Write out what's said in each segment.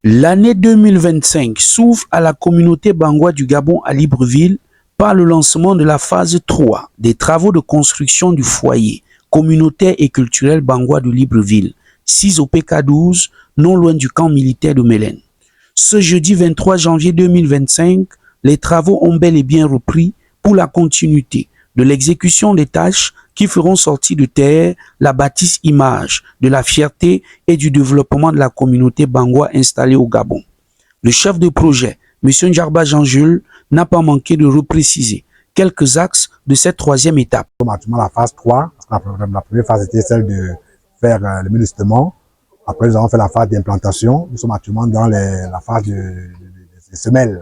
L'année 2025 s'ouvre à la communauté Bangwa du Gabon à Libreville par le lancement de la phase 3 des travaux de construction du foyer communautaire et culturel Bangwa de Libreville, 6 au PK12, non loin du camp militaire de Mélène. Ce jeudi 23 janvier 2025, les travaux ont bel et bien repris pour la continuité de l'exécution des tâches qui feront sortir de terre la bâtisse image de la fierté et du développement de la communauté Bangwa installée au Gabon. Le chef de projet, M. Ndjarba Jean-Jules, n'a pas manqué de repréciser quelques axes de cette troisième étape. Actuellement, la phase 3, parce que la première phase était celle de faire le mulestement. Après, nous avons fait la phase d'implantation. Nous sommes actuellement dans la phase de semelles.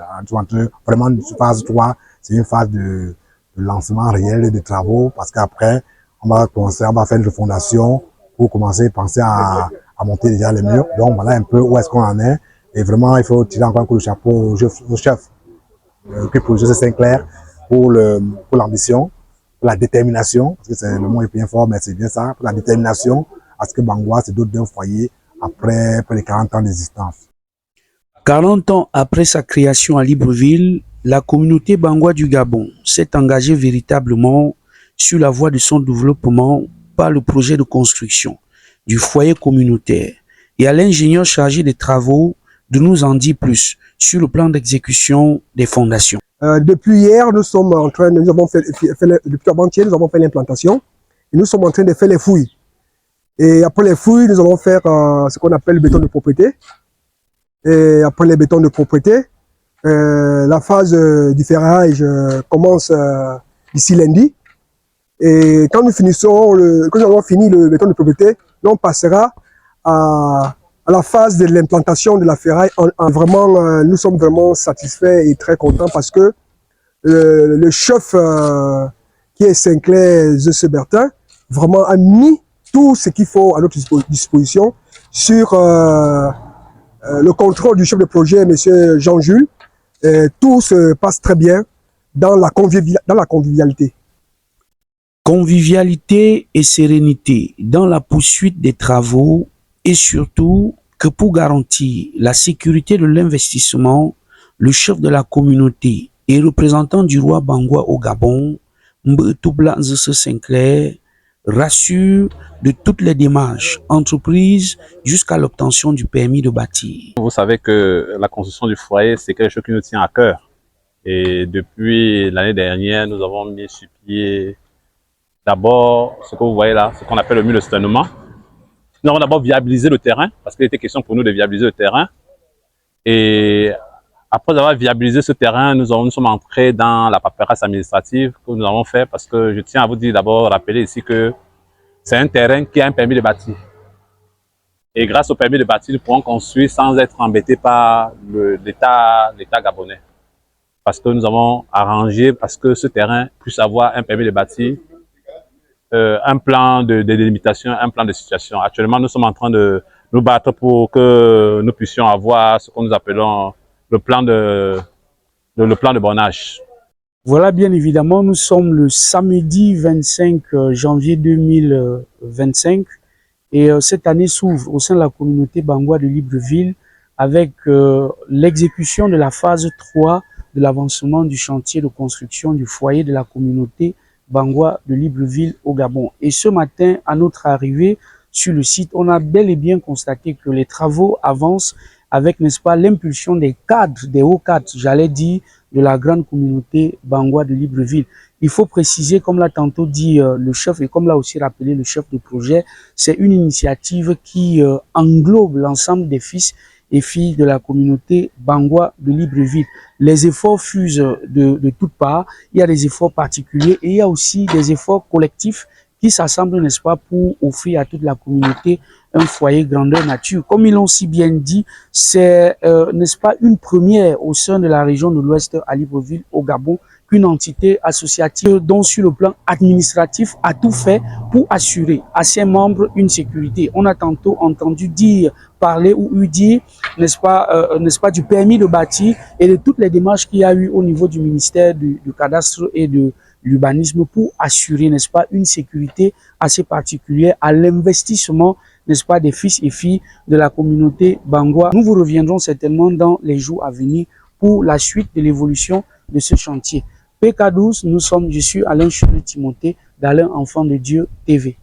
Vraiment, cette phase 3, c'est une phase de lancement réel des travaux, parce qu'après, on va faire une fondation pour commencer à penser à monter déjà les murs. Donc, voilà un peu où est-ce qu'on en est. Et vraiment, il faut tirer encore un coup de chapeau au chef, pour José Sinclair, pour l'ambition, pour la détermination, parce que le mot est bien fort, mais c'est bien ça, pour la détermination à ce que Bangwa se dote d'un foyer après les 40 ans d'existence. 40 ans après sa création à Libreville, la communauté Bangwa du Gabon s'est engagée véritablement sur la voie de son développement par le projet de construction du foyer communautaire et à l'ingénieur chargé des travaux de nous en dire plus sur le plan d'exécution des fondations. Depuis hier, nous avons fait depuis avant-hier, nous avons fait l'implantation et nous sommes en train de faire les fouilles. Et après les fouilles, nous allons faire ce qu'on appelle le béton de propriété. Et après les bétons de propriété, la phase du ferraillage commence d'ici lundi. Et quand nous avons fini le béton de propriété, on passera à la phase de l'implantation de la ferraille. Vraiment, nous sommes vraiment satisfaits et très contents parce que le chef qui est Sinclair Zeussebertin vraiment a mis tout ce qu'il faut à notre disposition sur le contrôle du chef de projet, M. Jean-Jules. Tout se passe très bien dans la convivialité. Convivialité et sérénité dans la poursuite des travaux et surtout que pour garantir la sécurité de l'investissement, le chef de la communauté et représentant du roi Bangwa au Gabon, Mbetoubla Nzese Sinclair, rassure de toutes les démarches entreprises jusqu'à l'obtention du permis de bâtir. Vous savez que la construction du foyer, c'est quelque chose qui nous tient à cœur. Et depuis l'année dernière, nous avons mis sur pied d'abord ce que vous voyez là, ce qu'on appelle le mulestonnement. Nous avons d'abord viabilisé le terrain, parce qu'il était question pour nous de viabiliser le terrain. Et après avoir viabilisé ce terrain, nous sommes entrés dans la paperasse administrative que nous avons fait, parce que je tiens à vous dire d'abord, rappeler ici que c'est un terrain qui a un permis de bâtir. Et grâce au permis de bâtir, nous pourrons construire sans être embêtés par l'État gabonais. Parce que nous avons arrangé parce que ce terrain puisse avoir un permis de bâtir, un plan de délimitation, un plan de situation. Actuellement, nous sommes en train de nous battre pour que nous puissions avoir ce que nous appelons le plan de bornage. Voilà, bien évidemment, nous sommes le samedi 25 janvier 2025 et cette année s'ouvre au sein de la communauté Bangwa de Libreville avec l'exécution de la phase 3 de l'avancement du chantier de construction du foyer de la communauté Bangwa de Libreville au Gabon. Et ce matin, à notre arrivée sur le site, on a bel et bien constaté que les travaux avancent avec, n'est-ce pas, l'impulsion des cadres, des hauts cadres, j'allais dire, de la grande communauté Bangwa de Libreville. Il faut préciser, comme l'a tantôt dit le chef et comme l'a aussi rappelé le chef de projet, c'est une initiative qui englobe l'ensemble des fils et filles de la communauté Bangwa de Libreville. Les efforts fusent de toutes parts. Il y a des efforts particuliers et il y a aussi des efforts collectifs qui s'assemblent, n'est-ce pas, pour offrir à toute la communauté un foyer grandeur nature. Comme ils l'ont si bien dit, c'est, n'est-ce pas, une première au sein de la région de l'Ouest à Libreville, au Gabon, qu'une entité associative dont sur le plan administratif a tout fait pour assurer à ses membres une sécurité. On a tantôt entendu parler ou dire, n'est-ce pas, du permis de bâtir et de toutes les démarches qu'il y a eu au niveau du ministère du cadastre et de l'urbanisme pour assurer, n'est-ce pas, une sécurité assez particulière à l'investissement n'est-ce pas, des fils et filles de la communauté Bangoua. Nous vous reviendrons certainement dans les jours à venir pour la suite de l'évolution de ce chantier. PK12, je suis Alain Chulu Timothée d'Alain Enfant de Dieu TV.